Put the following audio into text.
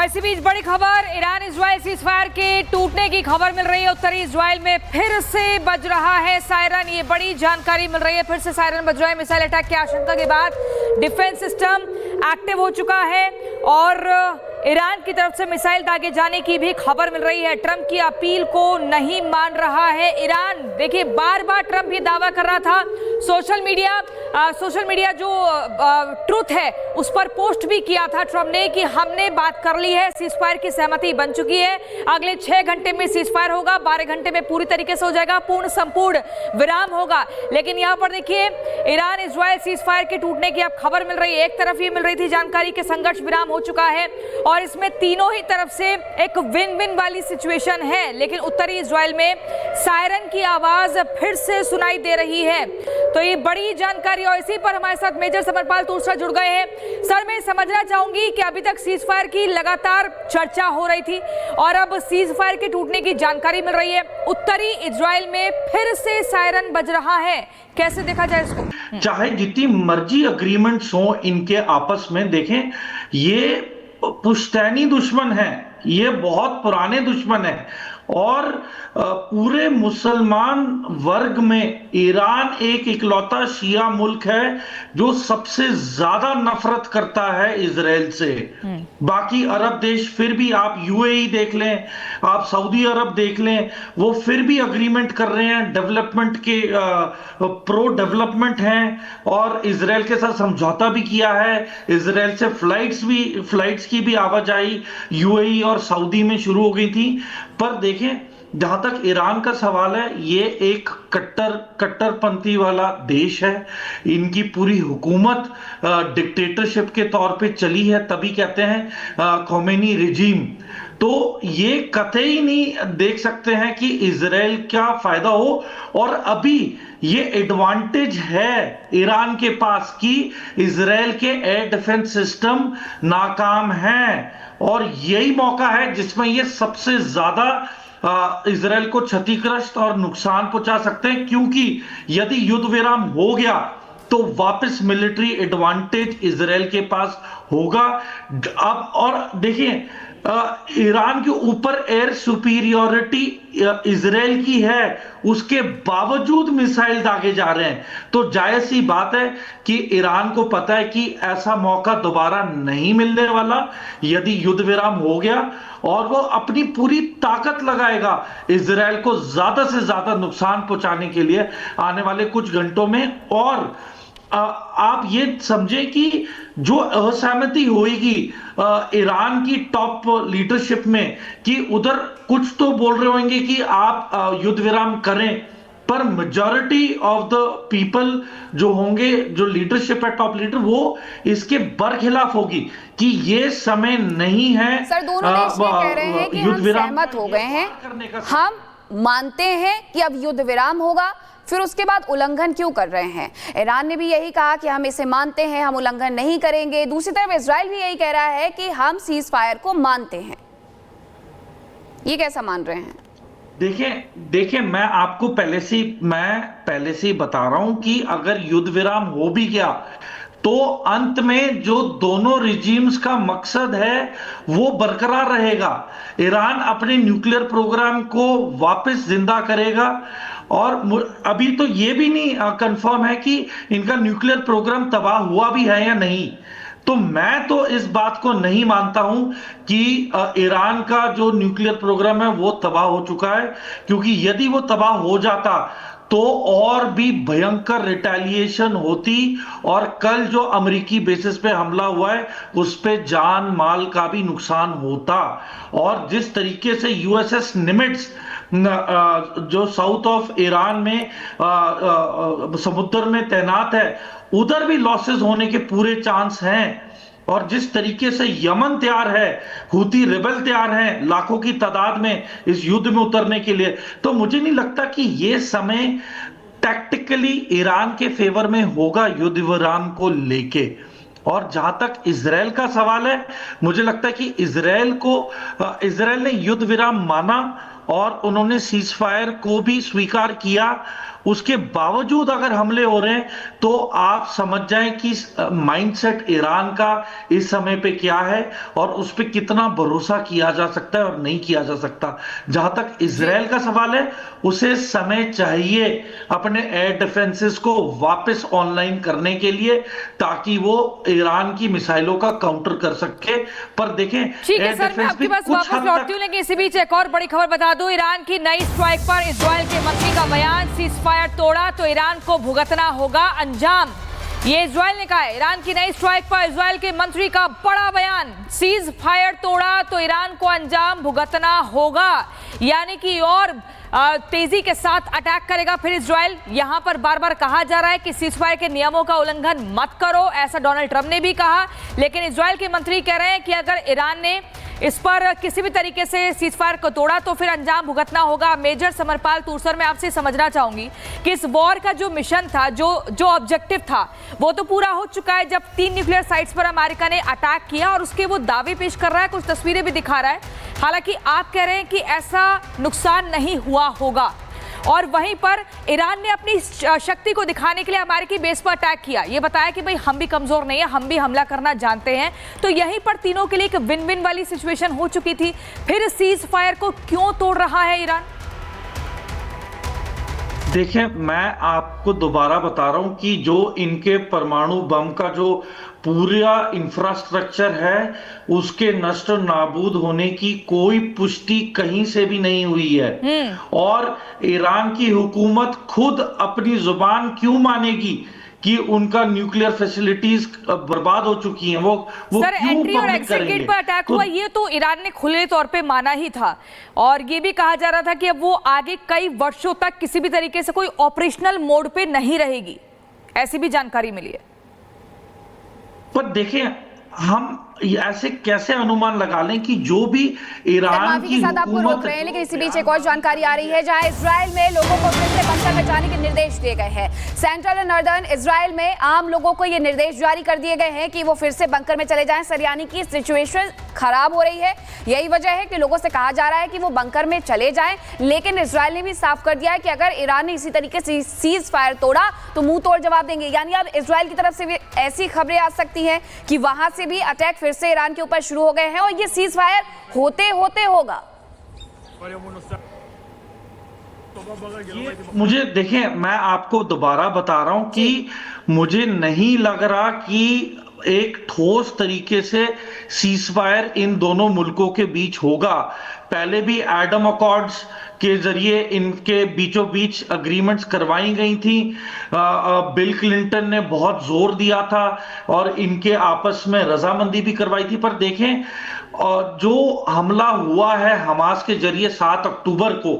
और इसी बीच बड़ी खबर, ईरान इजराइल सीजफायर के टूटने की खबर मिल रही है। उत्तरी इजराइल में फिर से बज रहा है सायरन, ये बड़ी जानकारी मिल रही है। फिर से सायरन बज रहा है। मिसाइल अटैक की आशंका के बाद डिफेंस सिस्टम एक्टिव हो चुका है और ईरान की तरफ से मिसाइल दागे जाने की भी खबर मिल रही है। ट्रंप की अपील को नहीं मान रहा है ईरान। देखिए, बार बार ट्रंप ये दावा कर रहा था, सोशल मीडिया जो ट्रुथ है उस पर पोस्ट भी किया था ट्रंप ने कि हमने बात कर ली है, सीजफायर की सहमति बन चुकी है, अगले 6 घंटे में सीजफायर होगा, 12 घंटे में पूरी तरीके से हो जाएगा, संपूर्ण विराम होगा। लेकिन यहाँ पर देखिए, ईरान इजराइल सीजफायर के टूटने की अब खबर मिल रही है। एक तरफ ये मिल रही थी जानकारी कि संघर्ष विराम हो चुका है और इसमें तीनों ही तरफ से एक विन विन वाली सिचुएशन है, लेकिन उत्तरी इजराइल में सायरन की आवाज फिर से सुनाई दे रही है। तो ये बड़ी जानकारी, और इसी पर हमारे साथ मेजर समरपाल तूसरा जुड़ गए हैं। सर, मैं समझना चाहूंगी कि अभी तक सीज फायर की लगातार चर्चा हो रही थी और अब सीज फायर के टूटने की जानकारी मिल रही है। उत्तरी इजराइल में फिर से सायरन बज रहा है, कैसे देखा जाए इसको? चाहे जितनी मर्जी अग्रीमेंट्स हो इनके आपस में, देखें ये पुश्तैनी दुश्मन है, ये बहुत पुराने दुश्मन है और पूरे मुसलमान वर्ग में ईरान एक इकलौता शिया मुल्क है जो सबसे ज्यादा नफरत करता है इजराइल से। बाकी अरब देश फिर भी, आप यूएई देख लें, आप सऊदी अरब देख लें, वो फिर भी अग्रीमेंट कर रहे हैं, डेवलपमेंट के प्रो डेवलपमेंट हैं और इजराइल के साथ समझौता भी किया है। इजराइल से फ्लाइट्स की भी आवाजाही यूएई और सऊदी में शुरू हो गई थी। पर देखें, जहां तक ईरान का सवाल है, ये एक कट्टरपंथी वाला देश है। इनकी पूरी हुकूमत डिक्टेटरशिप के तौर पे चली है, तभी कहते हैं खोमेनी रिजीम। तो ये कतई नहीं देख सकते हैं कि इजराइल क्या फायदा हो, और अभी ये एडवांटेज है ईरान के पास कि इजराइल के एयर डिफेंस सिस्टम नाकाम हैं और यही मौका है जिसमें ये सबसे ज्यादा इजराइल को क्षतिग्रस्त और नुकसान पहुंचा सकते हैं, क्योंकि यदि युद्ध विराम हो गया तो वापस मिलिट्री एडवांटेज इजराइल के पास होगा। अब और देखिए, ईरान के ऊपर एयर सुपीरियोरिटी इजराइल की है, उसके बावजूद मिसाइल दागे जा रहे हैं। तो जायज सी बात है कि ईरान को पता है कि ऐसा मौका दोबारा नहीं मिलने वाला यदि युद्ध विराम हो गया, और वो अपनी पूरी ताकत लगाएगा इजराइल को ज्यादा से ज्यादा नुकसान पहुंचाने के लिए आने वाले कुछ घंटों में। और आप ये समझे कि जो असहमति होगी ईरान की टॉप लीडरशिप में कि उधर कुछ तो बोल रहे होंगे कि आप युद्ध विराम करें, पर मेजॉरिटी ऑफ द पीपल जो होंगे, जो लीडरशिप है, टॉप लीडर, वो इसके बरखिलाफ होगी कि ये समय नहीं है। सर, दोनों देश ये कह रहे हैं कि हम सहमत हो गए हैं, हम मानते हैं कि अब युद्ध विराम होगा, फिर उसके बाद उल्लंघन क्यों कर रहे हैं? ईरान ने भी यही कहा कि हम इसे मानते हैं, हम उल्लंघन नहीं करेंगे। दूसरी तरफ इजराइल भी यही कह रहा है कि हम सीज फायर को मानते हैं। ये कैसा मान रहे हैं? देखिए, मैं आपको पहले से ही बता रहा हूं कि अगर युद्ध विराम हो भी गया तो अंत में जो दोनों रिजीम्स का मकसद है वो बरकरार रहेगा। ईरान अपने न्यूक्लियर प्रोग्राम को वापस जिंदा करेगा, और अभी तो ये भी नहीं कंफर्म है कि इनका न्यूक्लियर प्रोग्राम तबाह हुआ भी है या नहीं। तो मैं तो इस बात को नहीं मानता हूं कि ईरान का जो न्यूक्लियर प्रोग्राम है वो तबाह हो चुका है, क्योंकि यदि वो तबाह हो जाता तो और भी भयंकर रिटेलिएशन होती, और कल जो अमेरिकी बेसिस पे हमला हुआ है उस पे जान माल का भी नुकसान होता। और जिस तरीके से यूएसएस निमिट्स जो साउथ ऑफ ईरान में समुद्र में तैनात है, उधर भी लॉसेस होने के पूरे चांस हैं। और जिस तरीके से यमन तैयार है, हुती रिबल तैयार हैं लाखों की तादाद में इस युद्ध में उतरने के लिए, तो मुझे नहीं लगता कि ये समय टैक्टिकली ईरान के फेवर में होगा युद्ध विराम को लेके। और जहां तक इजराइल का सवाल है, मुझे लगता है कि इजराइल ने युद्ध विराम माना और उन्होंने सीज फायर को भी स्वीकार किया। उसके बावजूद अगर हमले हो रहे हैं तो आप समझ जाएं कि माइंडसेट ईरान का इस समय पे क्या है और उस पे कितना भरोसा किया जा सकता है और नहीं किया जा सकता। जहां तक इजराइल का सवाल है, उसे समय चाहिए अपने एयर डिफेंसेस को वापस ऑनलाइन करने के लिए, ताकि वो ईरान की मिसाइलों का काउंटर कर सके। पर देखें, ठीक है सर, मैं आपके पास वापस लौटती हूँ, लेकिन इसी बीच एक और बड़ी खबर बता दूं। ईरान की नई स्ट्राइक पर इजराइल के मंत्री का बयान, सीज फायर तोड़ा तो ईरान को भुगतना होगा अंजाम। ये इजराइल ने कहा है। ईरान की नई स्ट्राइक पर इजराइल के मंत्री का बड़ा बयान, सीज फायर तोड़ा तो ईरान को अंजाम भुगतना होगा, यानी कि और तेजी के साथ अटैक करेगा फिर इजराइल। यहां पर बार बार कहा जा रहा है कि सीज फायर के नियमों का उल्लंघन मत करो, ऐसा डोनाल्ड ट्रंप ने भी कहा, लेकिन इजराइल के मंत्री कह रहे हैं कि अगर ईरान ने इस पर किसी भी तरीके से सीज फायर को तोड़ा तो फिर अंजाम भुगतना होगा। मेजर समरपाल तूरसर, मैं आपसे समझना चाहूंगी कि इस वॉर का जो मिशन था, जो ऑब्जेक्टिव था, वो तो पूरा हो चुका है जब 3 न्यूक्लियर साइट्स पर अमेरिका ने अटैक किया, और उसके वो दावे पेश कर रहा है, कुछ तस्वीरें भी दिखा रहा है। हालांकि आप कह रहे हैं कि ऐसा नुकसान नहीं हुआ होगा, और वहीं पर ईरान ने अपनी शक्ति को दिखाने के लिए अमेरिकी बेस पर अटैक किया, ये बताया कि भाई हम भी कमजोर नहीं है, हम भी हमला करना जानते हैं। तो यहीं पर तीनों के लिए एक विन विन वाली सिचुएशन हो चुकी थी, फिर सीज फायर को क्यों तोड़ रहा है ईरान? देखिए, मैं आपको दोबारा बता रहा हूं कि जो इनके परमाणु बम का जो पूरा इंफ्रास्ट्रक्चर है, उसके नष्ट नाबूद होने की कोई पुष्टि कहीं से भी नहीं हुई है। और ईरान की हुकूमत खुद अपनी जुबान क्यों मानेगी कि उनका न्यूक्लियर फैसिलिटीज बर्बाद हो चुकी हैं? वो सर, एंट्री और एग्जिट गेट पर अटैक हुआ, ये तो ईरान ने खुले तौर पे माना ही था, और ये भी कहा जा रहा था कि अब वो आगे कई वर्षों तक किसी भी तरीके से कोई ऑपरेशनल मोड पे नहीं रहेगी, ऐसी भी जानकारी मिली है। पर देखें, हम ऐसे कैसे अनुमान लगा लें कि जो भी ईरान की साथ आपको रोक रहे हैं, लेकिन इसी बीच एक और जानकारी आ रही है, जहां इजराइल में लोगों को फिर से बंकर में जाने के निर्देश दिए गए हैं। सेंट्रल और नॉर्दर्न इजराइल में आम लोगों को ये निर्देश जारी कर दिए गए हैं कि वो फिर से बंकर में चले जाएं। सर, यानी कि सिचुएशन खराब हो रही है, यही वजह है कि लोगों से कहा जा रहा है कि वो बंकर में चले जाएं। लेकिन इजराइल ने भी साफ कर दिया है कि अगर ईरान ने इसी तरीके से सीज फायर तोड़ा तो मुंह तोड़ जवाब देंगे। यानी अब इजराइल की तरफ से भी ऐसी खबरें आ सकती हैं कि वहां से भी अटैक फिर से ईरान के ऊपर शुरू हो गए हैं, और ये सीज फायर होते होते होगा। मुझे देखें, मैं आपको दोबारा बता रहा हूं कि मुझे नहीं लग रहा कि एक ठोस तरीके से सीज फायर इन दोनों मुल्कों के बीच होगा। पहले भी एडम अकॉर्ड्स के जरिए इनके बीचों बीच अग्रीमेंट्स करवाई गई थी। बिल क्लिंटन ने बहुत जोर दिया था और इनके आपस में रजामंदी भी करवाई थी। पर देखें, जो हमला हुआ है हमास के जरिए 7 अक्टूबर को,